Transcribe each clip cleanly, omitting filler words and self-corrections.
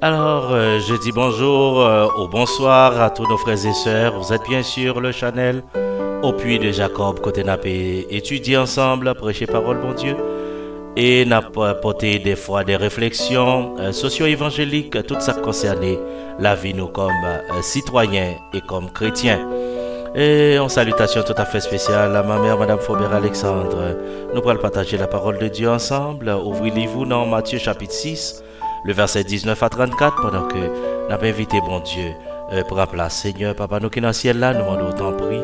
Alors, je dis bonjour ou bonsoir à tous nos frères et sœurs. Vous êtes bien sûr le Chanel au puits de Jacob, côté n'a étudier ensemble, prêcher parole, bon Dieu. Et n'a apporté des fois des réflexions socio-évangéliques, tout ça concerne la vie nous comme citoyens et comme chrétiens. Et en salutation tout à fait spéciale à ma mère, Madame Faubert Alexandre. Nous pourrons partager la parole de Dieu ensemble. Ouvrez-vous dans Matthieu chapitre 6. Le verset 19 à 34, pendant que nous avons invité bon Dieu pour la place. Seigneur, Papa, nous qui dans le ciel là, nous demandons autant prix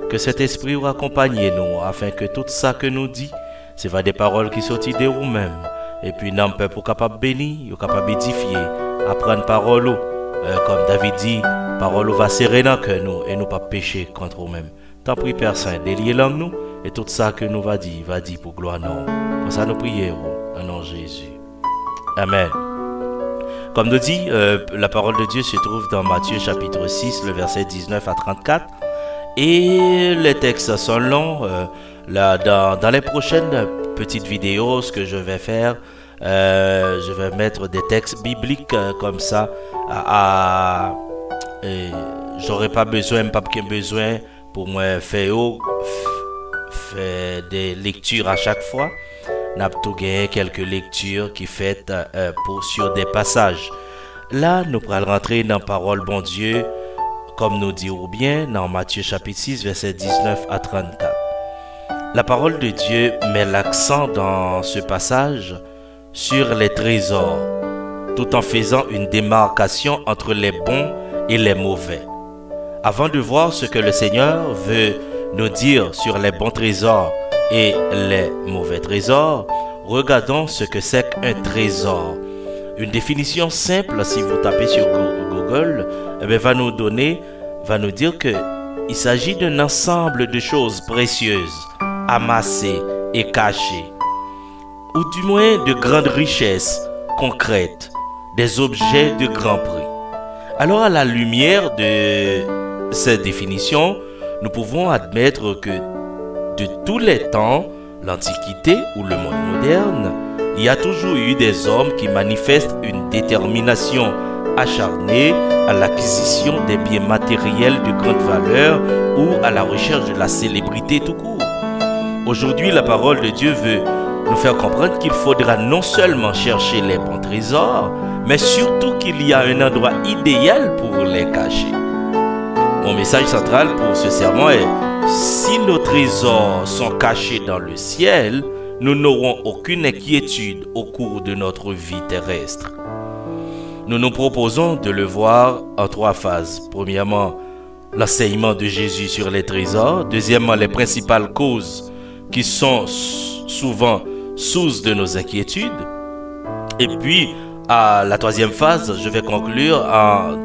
que cet esprit vous accompagne nous, afin que tout ça que nous dit, c'est va des paroles qui sortent de vous-même. Et puis, nous sommes pour capable bénir, capable édifier, apprendre parole, comme David dit, parole va serrer dans que nous et nous pas pécher contre nous-mêmes. Tant pis, Père Saint, délier langue nous, et tout ça que nous va dire pour gloire nous. Pour ça, nous prions, au nom de Jésus. Amen. Comme nous dit, la parole de Dieu se trouve dans Matthieu chapitre 6, le verset 19 à 34. Et les textes sont longs. Dans les prochaines petites vidéos, ce que je vais faire, je vais mettre des textes bibliques comme ça. J'aurai pas besoin pour moi faire des lectures à chaque fois. N'a pas gagné quelques lectures qui faites sur des passages. Là, nous pourrons rentrer dans la parole bon Dieu, comme nous dirons bien, dans Matthieu chapitre 6, verset 19 à 34. La parole de Dieu met l'accent dans ce passage sur les trésors, tout en faisant une démarcation entre les bons et les mauvais. Avant de voir ce que le Seigneur veut nous dire sur les bons trésors et les mauvais trésors, regardons ce que c'est qu'un trésor. Une définition simple, si vous tapez sur Google, va nous dire que il s'agit d'un ensemble de choses précieuses, amassées et cachées, ou du moins de grandes richesses concrètes, des objets de grand prix. Alors, à la lumière de cette définition, nous pouvons admettre que de tous les temps, l'Antiquité ou le monde moderne, il y a toujours eu des hommes qui manifestent une détermination acharnée à l'acquisition des biens matériels de grande valeur ou à la recherche de la célébrité tout court. Aujourd'hui, la parole de Dieu veut nous faire comprendre qu'il faudra non seulement chercher les bons trésors, mais surtout qu'il y a un endroit idéal pour les cacher. Mon message central pour ce sermon est: si nos trésors sont cachés dans le ciel, nous n'aurons aucune inquiétude au cours de notre vie terrestre. Nous nous proposons de le voir en trois phases. Premièrement, l'enseignement de Jésus sur les trésors. Deuxièmement, les principales causes qui sont souvent source de nos inquiétudes. Et puis, à la troisième phase, je vais conclure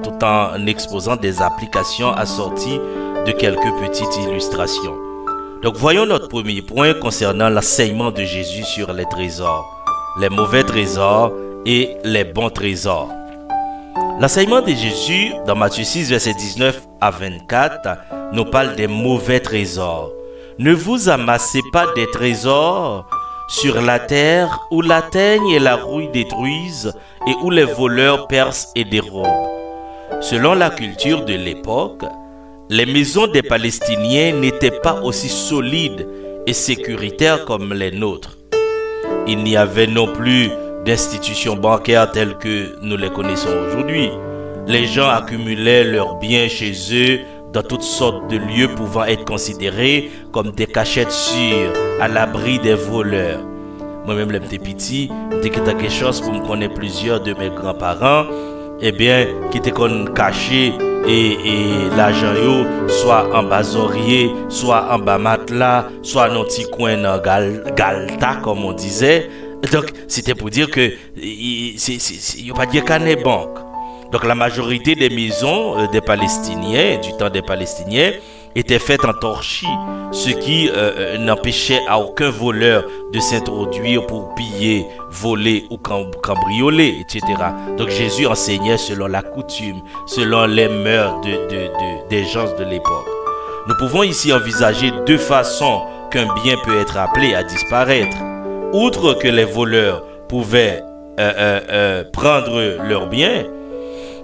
tout en exposant des applications assorties de quelques petites illustrations. Donc voyons notre premier point concernant l'enseignement de Jésus sur les trésors, les mauvais trésors et les bons trésors. L'enseignement de Jésus dans Matthieu 6, verset 19 à 24 nous parle des mauvais trésors. Ne vous amassez pas des trésors sur la terre où la teigne et la rouille détruisent et où les voleurs percent et dérobent. Selon la culture de l'époque, les maisons des Palestiniens n'étaient pas aussi solides et sécuritaires comme les nôtres. Il n'y avait non plus d'institutions bancaires telles que nous les connaissons aujourd'hui. Les gens accumulaient leurs biens chez eux dans toutes sortes de lieux pouvant être considérés comme des cachettes sûres, à l'abri des voleurs. Moi-même, les petits petits, dès que quelque chose pour me connaître plusieurs de mes grands-parents, qui étaient cachés et l'argent soit en bas oreiller, soit en bas matelas, soit dans un petit coin dans galta comme on disait. Donc c'était pour dire que il n'y a pas de canne banque. Donc la majorité des maisons des Palestiniens, du temps des Palestiniens, étaient faites en torchis, ce qui n'empêchait à aucun voleur de s'introduire pour piller, voler ou cambrioler, etc. Donc Jésus enseignait selon la coutume, selon les mœurs des gens de l'époque. Nous pouvons ici envisager deux façons qu'un bien peut être appelé à disparaître. Outre que les voleurs pouvaient prendre leurs biens,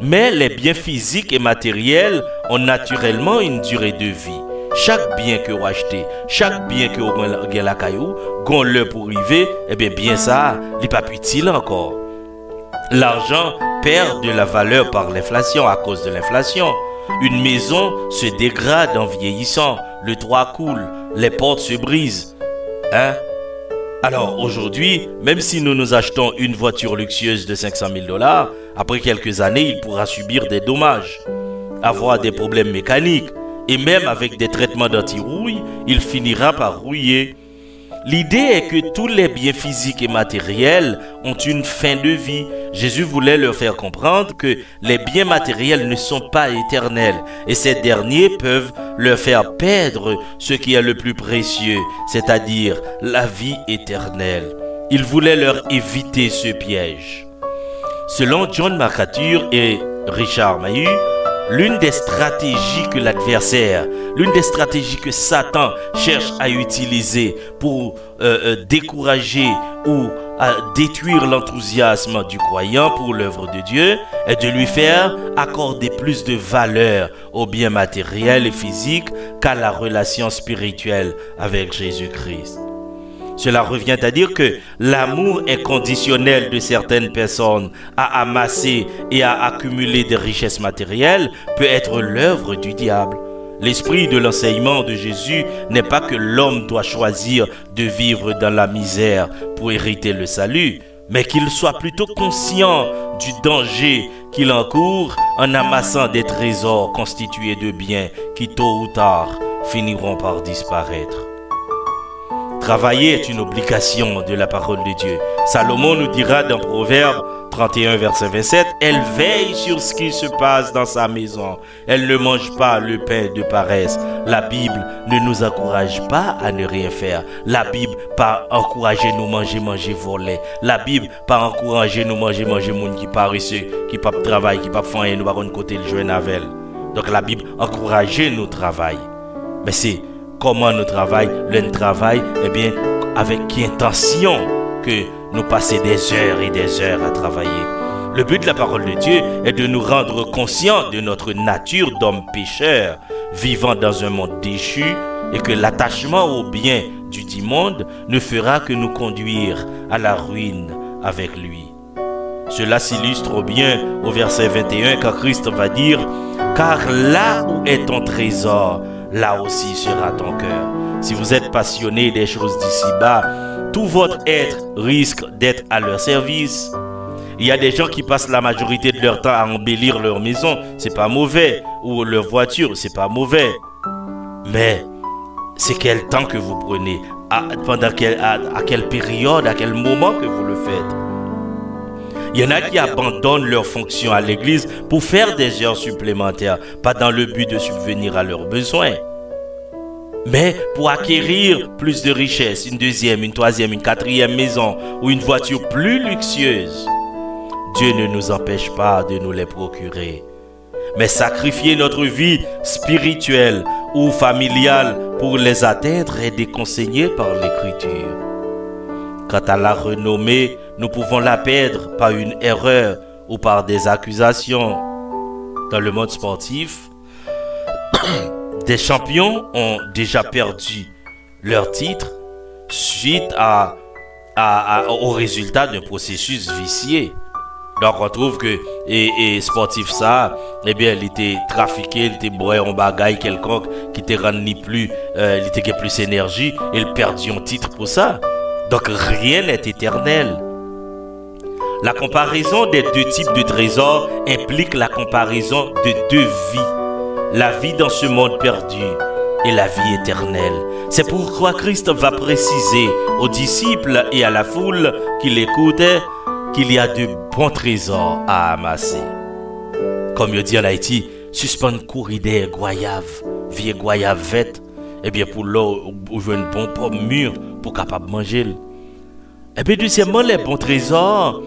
Mais les biens physiques et matériels ont naturellement une durée de vie. Chaque bien que vous achetez, chaque bien que vous avez la caillou, qu'on le pour arriver, eh bien ça, il n'est pas utile encore. L'argent perd de la valeur par l'inflation, à cause de l'inflation. Une maison se dégrade en vieillissant, le toit coule, les portes se brisent. Hein? Alors aujourd'hui, même si nous achetons une voiture luxueuse de 500 000 $, après quelques années, il pourra subir des dommages, avoir des problèmes mécaniques, et même avec des traitements d'anti-rouille, il finira par rouiller. L'idée est que tous les biens physiques et matériels ont une fin de vie. Jésus voulait leur faire comprendre que les biens matériels ne sont pas éternels et ces derniers peuvent leur faire perdre ce qui est le plus précieux, c'est-à-dire la vie éternelle. Il voulait leur éviter ce piège. Selon John MacArthur et Richard Mailloux, l'une des stratégies que l'adversaire, l'une des stratégies que Satan cherche à utiliser pour décourager ou à détruire l'enthousiasme du croyant pour l'œuvre de Dieu est de lui faire accorder plus de valeur aux biens matériels et physiques qu'à la relation spirituelle avec Jésus-Christ. Cela revient à dire que l'amour inconditionnel de certaines personnes à amasser et à accumuler des richesses matérielles peut être l'œuvre du diable. L'esprit de l'enseignement de Jésus n'est pas que l'homme doit choisir de vivre dans la misère pour hériter le salut, mais qu'il soit plutôt conscient du danger qu'il encourt en amassant des trésors constitués de biens qui tôt ou tard finiront par disparaître. Travailler est une obligation de la parole de Dieu. Salomon nous dira dans Proverbe 31, verset 27, « Elle veille sur ce qui se passe dans sa maison. Elle ne mange pas le pain de paresse. » La Bible ne nous encourage pas à ne rien faire. La Bible pas encourager nous manger voler. La Bible pas encourager nous manger monde qui paresseux, qui pas travail, qui pas faire nous pas côté le joindre avec. Donc la Bible encourager nous travail. Mais c'est comment nous travaillons, le travail, eh bien, avec intention que nous passons des heures et des heures à travailler. Le but de la parole de Dieu est de nous rendre conscients de notre nature d'homme pécheur, vivant dans un monde déchu, et que l'attachement aux biens du dit monde ne fera que nous conduire à la ruine avec lui. Cela s'illustre bien au verset 21 quand Christ va dire « Car là où est ton trésor, là aussi sera ton cœur. » Si vous êtes passionné des choses d'ici-bas, tout votre être risque d'être à leur service. Il y a des gens qui passent la majorité de leur temps à embellir leur maison, c'est pas mauvais, ou leur voiture, c'est pas mauvais. Mais c'est quel temps que vous prenez, à quelle période, à quel moment que vous le faites. Il y en a qui abandonnent leur fonction à l'église pour faire des heures supplémentaires, pas dans le but de subvenir à leurs besoins, mais pour acquérir plus de richesses, une deuxième, une troisième, une quatrième maison ou une voiture plus luxueuse. Dieu ne nous empêche pas de nous les procurer. Mais sacrifier notre vie spirituelle ou familiale pour les atteindre est déconseillé par l'Écriture. Quant à la renommée, nous pouvons la perdre par une erreur ou par des accusations. Dans le monde sportif, des champions ont déjà perdu leur titre suite au résultat d'un processus vicié. Donc on trouve que et sportif ça, eh bien il était trafiqué, il était bourré en bagaille quelconque qui te rend ni plus, il était plus énergie, et il perdit un titre pour ça. Donc rien n'est éternel. La comparaison des deux types de trésors implique la comparaison de deux vies. La vie dans ce monde perdu et la vie éternelle. C'est pourquoi Christ va préciser aux disciples et à la foule qui l'écoutaient qu'il y a de bons trésors à amasser. Comme je dis en Haïti, suspendre courir des goyaves, vieux goyaves vêtes, et bien pour l'eau, ou jouer une bonne pomme mûre pour capable manger. Et bien deuxièmement, les bons trésors,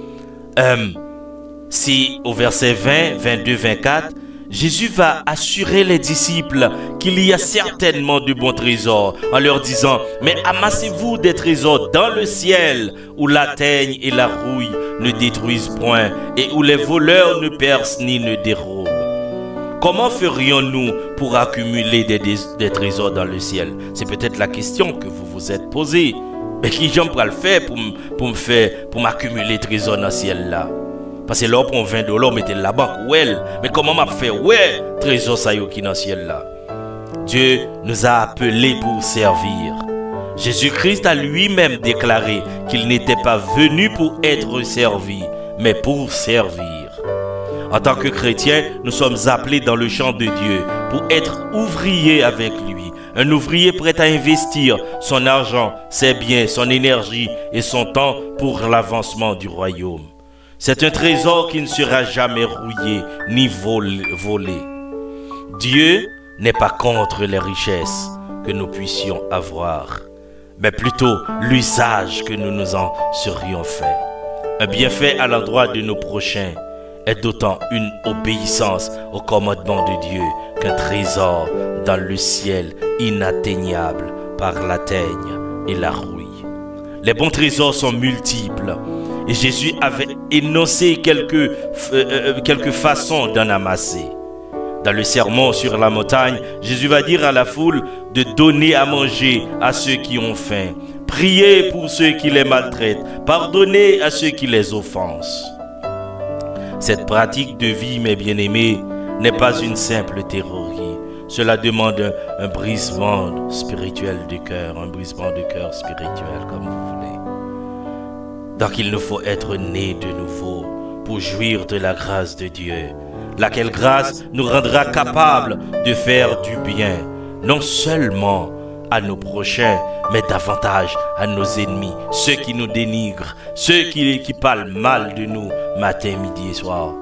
si au verset 20, 22, 24, Jésus va assurer les disciples qu'il y a certainement de bons trésors en leur disant: mais amassez-vous des trésors dans le ciel où la teigne et la rouille ne détruisent point et où les voleurs ne percent ni ne dérobent. Comment ferions-nous pour accumuler des trésors dans le ciel? C'est peut-être la question que vous vous êtes posée. Mais qui j'aime pas le faire pour m'accumuler des trésors dans le ciel là? Parce que là, on prend $20, mettez la banque, ouais. Mais comment m'a fait, ouais, trésor ça y qui dans le ciel là? Dieu nous a appelés pour servir. Jésus-Christ a lui-même déclaré qu'il n'était pas venu pour être servi, mais pour servir. En tant que chrétiens, nous sommes appelés dans le champ de Dieu pour être ouvriers avec lui. Un ouvrier prêt à investir son argent, ses biens, son énergie et son temps pour l'avancement du royaume. C'est un trésor qui ne sera jamais rouillé ni volé. Dieu n'est pas contre les richesses que nous puissions avoir, mais plutôt l'usage que nous nous en serions fait. Un bienfait à l'endroit de nos prochains est d'autant une obéissance au commandement de Dieu qu'un trésor dans le ciel inatteignable par la teigne et la rouille. Les bons trésors sont multiples et Jésus avait énoncé quelques façons d'en amasser. Dans le sermon sur la montagne, Jésus va dire à la foule de donner à manger à ceux qui ont faim, prier pour ceux qui les maltraitent, pardonner à ceux qui les offensent. Cette pratique de vie, mes bien-aimés, n'est pas une simple théorie. Cela demande un brisement spirituel du cœur, un brisement de cœur spirituel, comme vous voulez. Donc il nous faut être nés de nouveau pour jouir de la grâce de Dieu, laquelle grâce nous rendra capables de faire du bien, non seulement à nos prochains, mais davantage à nos ennemis, ceux qui nous dénigrent, ceux qui parlent mal de nous matin, midi et soir.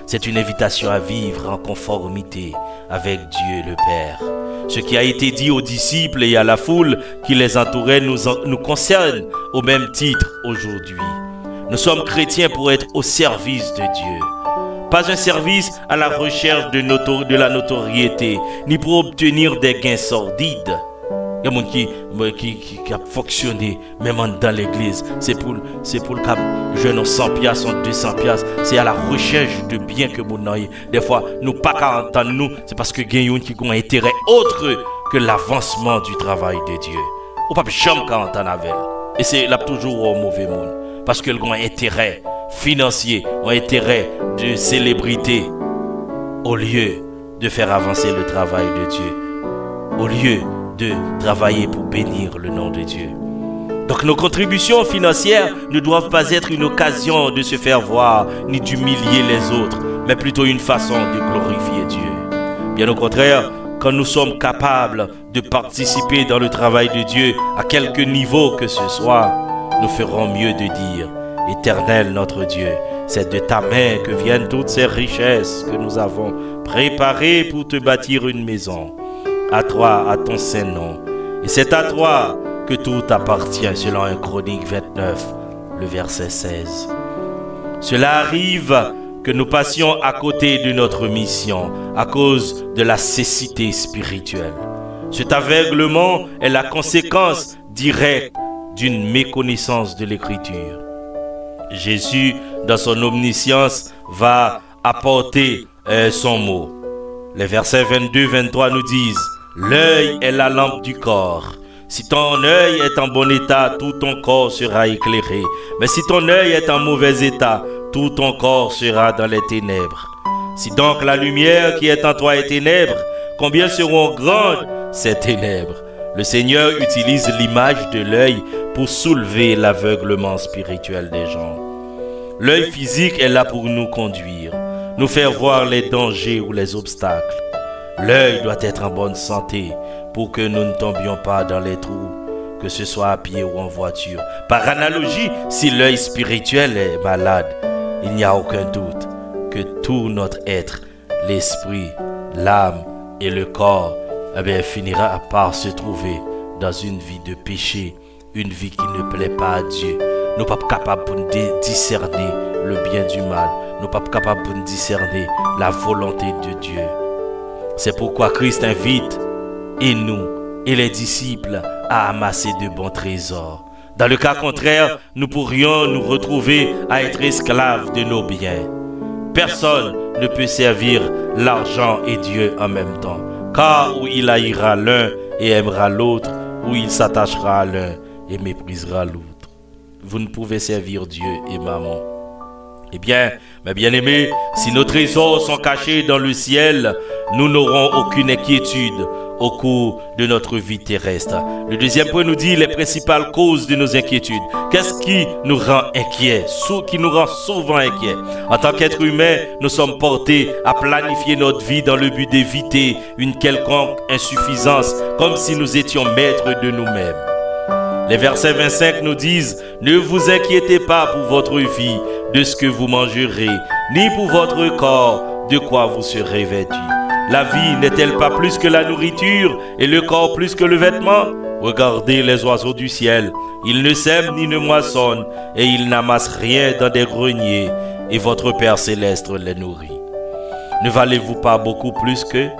C'est une invitation à vivre en conformité avec Dieu le Père. Ce qui a été dit aux disciples et à la foule qui les entourait nous concerne au même titre aujourd'hui. Nous sommes chrétiens pour être au service de Dieu. Pas un service à la recherche de la notoriété, ni pour obtenir des gains sordides. Il y a des gens qui a fonctionné, même dans l'église. C'est pour le cap jeune 100 piastres, 200 piastres. C'est à la recherche de bien que vous n'ayez. Des fois, nous pas qu'à entendre nous, c'est parce que il y a des gens qui ont un intérêt autre que l'avancement du travail de Dieu. Ou pas jamais qu'à entendre avec elle. Et c'est là toujours au mauvais monde. Parce qu'ils ont un intérêt financier, un intérêt de célébrité, au lieu de faire avancer le travail de Dieu. Au lieu de travailler pour bénir le nom de Dieu. Donc nos contributions financières ne doivent pas être une occasion de se faire voir ni d'humilier les autres, mais plutôt une façon de glorifier Dieu. Bien au contraire, quand nous sommes capables de participer dans le travail de Dieu à quelque niveau que ce soit, nous ferons mieux de dire: Éternel notre Dieu, c'est de ta main que viennent toutes ces richesses que nous avons préparées pour te bâtir une maison. À toi, à ton saint nom. Et c'est à toi que tout appartient, selon 1 Chronique 29, le verset 16. Cela arrive que nous passions à côté de notre mission à cause de la cécité spirituelle. Cet aveuglement est la conséquence directe d'une méconnaissance de l'Écriture. Jésus, dans son omniscience, va apporter son mot. Les versets 22-23 nous disent: l'œil est la lampe du corps. Si ton œil est en bon état, tout ton corps sera éclairé. Mais si ton œil est en mauvais état, tout ton corps sera dans les ténèbres. Si donc la lumière qui est en toi est ténèbres, combien seront grandes ces ténèbres? Le Seigneur utilise l'image de l'œil pour soulever l'aveuglement spirituel des gens. L'œil physique est là pour nous conduire, nous faire voir les dangers ou les obstacles. L'œil doit être en bonne santé pour que nous ne tombions pas dans les trous, que ce soit à pied ou en voiture. Par analogie, si l'œil spirituel est malade, il n'y a aucun doute que tout notre être, l'esprit, l'âme et le corps, finira par se trouver dans une vie de péché, une vie qui ne plaît pas à Dieu. Nous ne sommes pas capables de discerner le bien du mal. Nous ne sommes pas capables de discerner la volonté de Dieu. C'est pourquoi Christ invite et nous et les disciples à amasser de bons trésors. Dans le cas contraire, nous pourrions nous retrouver à être esclaves de nos biens. Personne ne peut servir l'argent et Dieu en même temps, car où il haïra l'un et aimera l'autre, où il s'attachera à l'un et méprisera l'autre. Vous ne pouvez servir Dieu et maman. Eh bien, mes bien-aimés, si nos trésors sont cachés dans le ciel, nous n'aurons aucune inquiétude au cours de notre vie terrestre. Le deuxième point nous dit les principales causes de nos inquiétudes. Qu'est-ce qui nous rend inquiets, qui nous rend souvent inquiets? En tant qu'être humain, nous sommes portés à planifier notre vie dans le but d'éviter une quelconque insuffisance, comme si nous étions maîtres de nous-mêmes. Les versets 25 nous disent « Ne vous inquiétez pas pour votre vie de ce que vous mangerez, ni pour votre corps de quoi vous serez vêtus. La vie n'est-elle pas plus que la nourriture et le corps plus que le vêtement? Regardez les oiseaux du ciel, ils ne sèment ni ne moissonnent et ils n'amassent rien dans des greniers et votre Père céleste les nourrit. Ne valez-vous pas beaucoup plus qu'eux?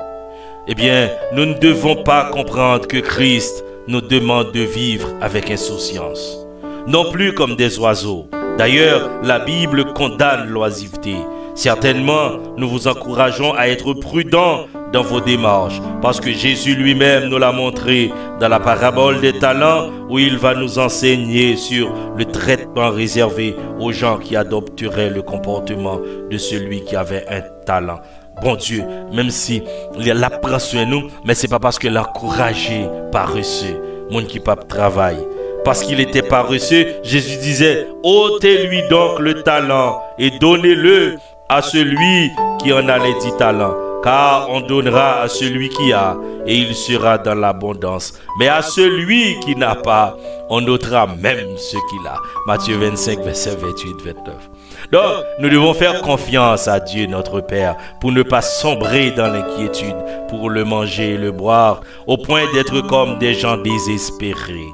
Eh bien, nous ne devons pas comprendre que Christ nous demande de vivre avec insouciance, non plus comme des oiseaux. D'ailleurs, la Bible condamne l'oisiveté. Certainement, nous vous encourageons à être prudents dans vos démarches, parce que Jésus lui-même nous l'a montré dans la parabole des talents, où il va nous enseigner sur le traitement réservé aux gens qui adopteraient le comportement de celui qui avait un talent. Bon Dieu, même si il apprend sur nous, mais c'est pas parce qu'il l'a encouragé paresseux, monde qui pas travail. Parce qu'il était paresseux, Jésus disait, ôtez-lui donc le talent et donnez-le à celui qui en a les 10 talents. Car on donnera à celui qui a, et il sera dans l'abondance. Mais à celui qui n'a pas, on ôtera même ce qu'il a. Matthieu 25, verset 28-29. Donc, nous devons faire confiance à Dieu notre Père pour ne pas sombrer dans l'inquiétude, pour le manger et le boire, au point d'être comme des gens désespérés.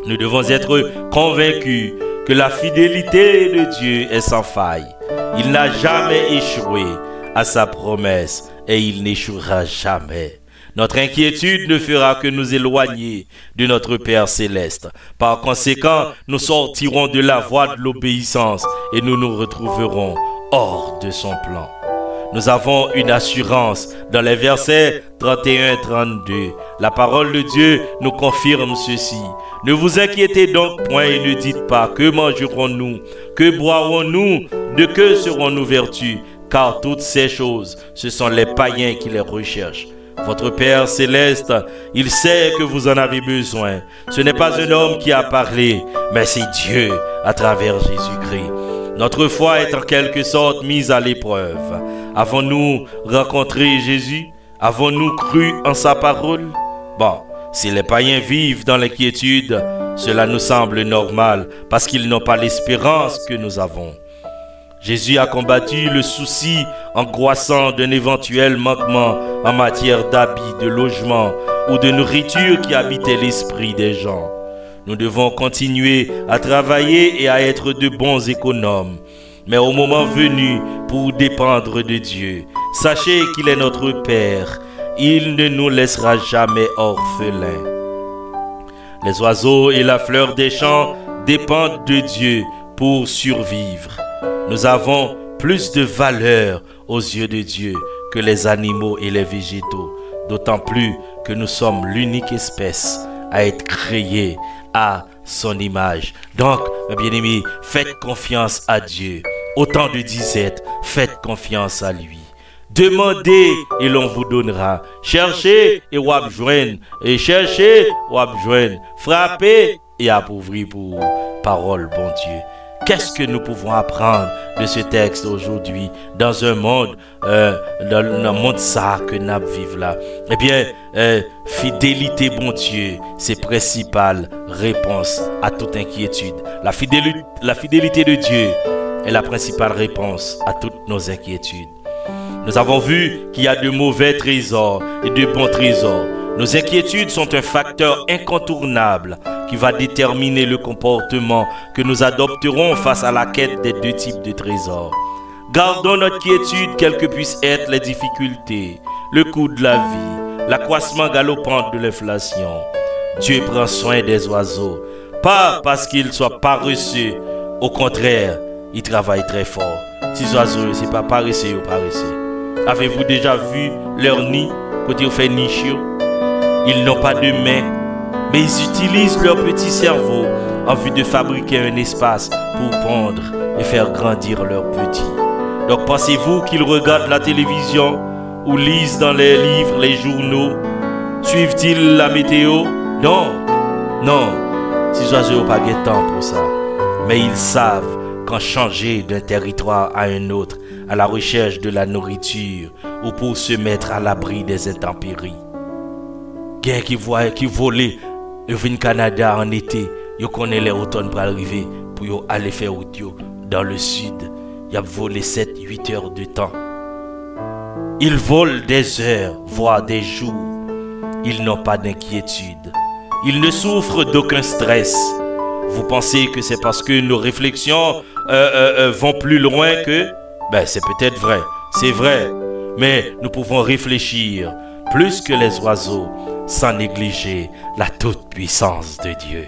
Nous devons être convaincus que la fidélité de Dieu est sans faille. Il n'a jamais échoué à sa promesse et il n'échouera jamais. Notre inquiétude ne fera que nous éloigner de notre Père céleste. Par conséquent, nous sortirons de la voie de l'obéissance et nous nous retrouverons hors de son plan. Nous avons une assurance dans les versets 31-32. La parole de Dieu nous confirme ceci. Ne vous inquiétez donc point et ne dites pas que mangerons-nous, que boirons-nous, de que serons-nous vertus, car toutes ces choses, ce sont les païens qui les recherchent. Votre Père céleste, il sait que vous en avez besoin. Ce n'est pas un homme qui a parlé, mais c'est Dieu à travers Jésus-Christ. Notre foi est en quelque sorte mise à l'épreuve. Avons-nous rencontré Jésus? Avons-nous cru en sa parole? Bon, si les païens vivent dans l'inquiétude, cela nous semble normal parce qu'ils n'ont pas l'espérance que nous avons. Jésus a combattu le souci angoissant d'un éventuel manquement en matière d'habits, de logement ou de nourriture qui habitait l'esprit des gens. Nous devons continuer à travailler et à être de bons économes. Mais au moment venu pour dépendre de Dieu, sachez qu'il est notre Père. Il ne nous laissera jamais orphelins. Les oiseaux et la fleur des champs dépendent de Dieu pour survivre. Nous avons plus de valeur aux yeux de Dieu que les animaux et les végétaux, d'autant plus que nous sommes l'unique espèce à être créée à son image. Donc, mes bien-aimés, faites confiance à Dieu. Autant de disettes, faites confiance à lui. Demandez et l'on vous donnera. Cherchez et vous joignez. Et cherchez, vous joignez. Frappez et appauvrir pour parole, bon Dieu. Qu'est-ce que nous pouvons apprendre de ce texte aujourd'hui dans un monde, ça que nous vivons là? Eh bien, fidélité, bon Dieu, c'est principale réponse à toute inquiétude. La fidélité de Dieu est la principale réponse à toutes nos inquiétudes. Nous avons vu qu'il y a de mauvais trésors et de bons trésors. Nos inquiétudes sont un facteur incontournable qui va déterminer le comportement que nous adopterons face à la quête des deux types de trésors. Gardons notre quiétude quelles que puissent être les difficultés, le coût de la vie, l'accroissement galopant de l'inflation. Dieu prend soin des oiseaux, pas parce qu'ils soient paresseux, au contraire, ils travaillent très fort. Ces oiseaux, c'est pas paresseux ou paresseux. Avez-vous déjà vu leur nid, côté où fait niche? Ils n'ont pas de main, mais ils utilisent leur petit cerveau en vue de fabriquer un espace pour pondre et faire grandir leurs petits. Donc pensez-vous qu'ils regardent la télévision ou lisent dans les livres, les journaux? Suivent-ils la météo? Non, non, ces oiseaux n'ont pas de temps pour ça. Mais ils savent qu'en changer d'un territoire à un autre, à la recherche de la nourriture ou pour se mettre à l'abri des intempéries. Quelqu'un qui volait au Canada en été, ils connaissent les automnes pour arriver, pour aller faire route dans le sud. Ils ont volé 7-8 heures de temps. Ils volent des heures, voire des jours. Ils n'ont pas d'inquiétude. Ils ne souffrent d'aucun stress. Vous pensez que c'est parce que nos réflexions vont plus loin que... Ben, c'est peut-être vrai, c'est vrai. Mais nous pouvons réfléchir plus que les oiseaux sans négliger la toute-puissance de Dieu.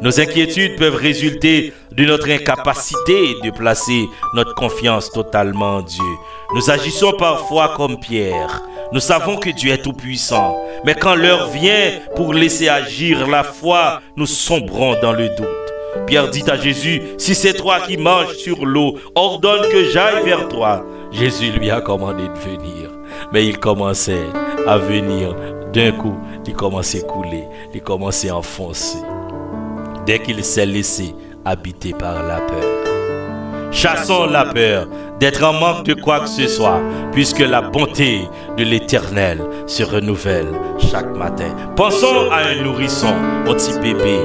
Nos inquiétudes peuvent résulter de notre incapacité de placer notre confiance totalement en Dieu. Nous agissons parfois comme Pierre. Nous savons que Dieu est tout-puissant. Mais quand l'heure vient pour laisser agir la foi, nous sombrons dans le doute. Pierre dit à Jésus, « Si c'est toi qui marches sur l'eau, ordonne que j'aille vers toi. » Jésus lui a commandé de venir. Mais il commençait à venir. D'un coup, il commençait à couler. Il commençait à enfoncer. Dès qu'il s'est laissé habiter par la peur. Chassons la peur d'être en manque de quoi que ce soit, puisque la bonté de l'Éternel se renouvelle chaque matin. Pensons à un nourrisson, un petit bébé.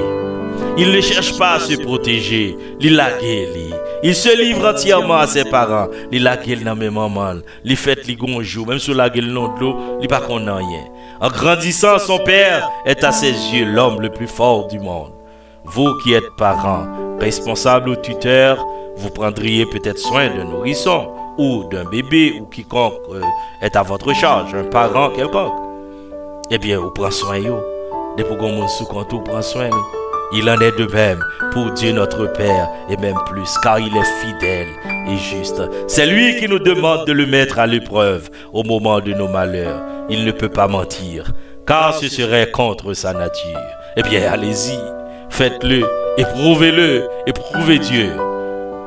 Il ne cherche pas à se protéger, il la guérit. Il se livre entièrement à ses parents. Il la gueule dans même maman. Il fait les gonjou, même sur la gueule non de l'eau, il pas qu'on a rien. En grandissant, son père est à ses yeux l'homme le plus fort du monde. Vous qui êtes parents, responsables ou tuteurs, vous prendriez peut-être soin d'un nourrisson ou d'un bébé ou quiconque est à votre charge, un parent quelconque. Eh bien, vous prenez soin de vous. Depuis qu'on vous sous compte, vous prenez soin. Il en est de même pour Dieu notre Père et même plus, car il est fidèle et juste. C'est lui qui nous demande de le mettre à l'épreuve au moment de nos malheurs. Il ne peut pas mentir, car ce serait contre sa nature. Eh bien, allez-y. Faites-le, éprouvez-le, éprouvez Dieu.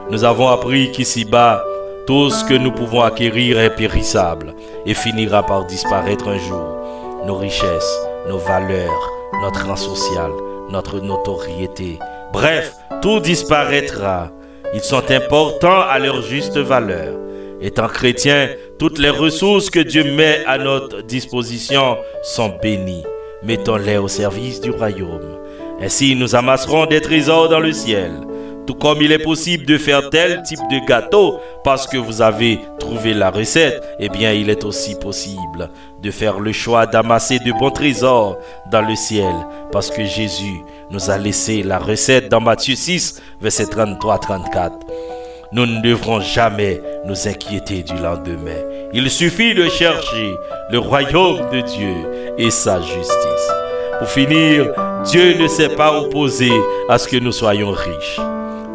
Nous avons appris qu'ici-bas, tout ce que nous pouvons acquérir est périssable et finira par disparaître un jour. Nos richesses, nos valeurs, notre rang social, notre notoriété. Bref, tout disparaîtra. Ils sont importants à leur juste valeur. Étant chrétiens, toutes les ressources que Dieu met à notre disposition sont bénies. Mettons-les au service du royaume. Ainsi, nous amasserons des trésors dans le ciel. Tout comme il est possible de faire tel type de gâteau parce que vous avez trouvé la recette, eh bien, il est aussi possible de faire le choix d'amasser de bons trésors dans le ciel parce que Jésus nous a laissé la recette dans Matthieu 6, verset 33-34. Nous ne devrons jamais nous inquiéter du lendemain. Il suffit de chercher le royaume de Dieu et sa justice. Pour finir, Dieu ne s'est pas opposé à ce que nous soyons riches.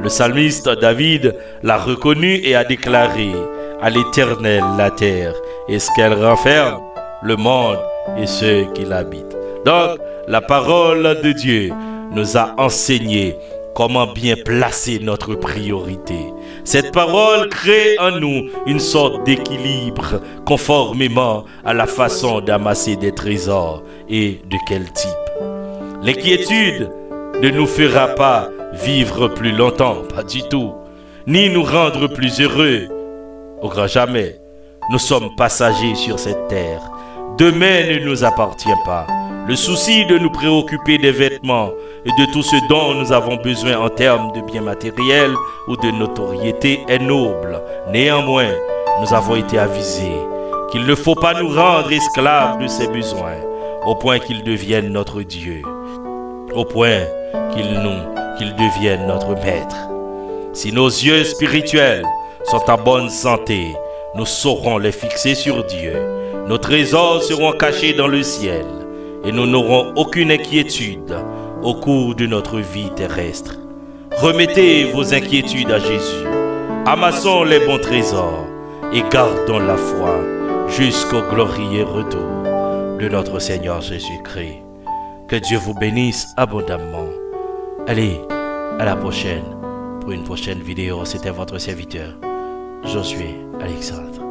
Le psalmiste David l'a reconnu et a déclaré « À l'Éternel la terre et ce qu'elle renferme, le monde et ceux qui l'habitent. » Donc, la parole de Dieu nous a enseigné comment bien placer notre priorité. Cette parole crée en nous une sorte d'équilibre conformément à la façon d'amasser des trésors et de quel type. L'inquiétude ne nous fera pas vivre plus longtemps, pas du tout, ni nous rendre plus heureux. Au grand jamais, nous sommes passagers sur cette terre. Demain ne nous appartient pas. Le souci de nous préoccuper des vêtements et de tout ce dont nous avons besoin en termes de biens matériels ou de notoriété est noble. Néanmoins, nous avons été avisés qu'il ne faut pas nous rendre esclaves de ces besoins. au point qu'il devienne notre Dieu, au point qu'il devienne notre Maître. Si nos yeux spirituels sont en bonne santé, nous saurons les fixer sur Dieu. Nos trésors seront cachés dans le ciel et nous n'aurons aucune inquiétude au cours de notre vie terrestre. Remettez vos inquiétudes à Jésus. Amassons les bons trésors et gardons la foi jusqu'au glorieux retour de notre Seigneur Jésus-Christ. Que Dieu vous bénisse abondamment. Allez, à la prochaine. Pour une prochaine vidéo, c'était votre serviteur, Josué Alexandre.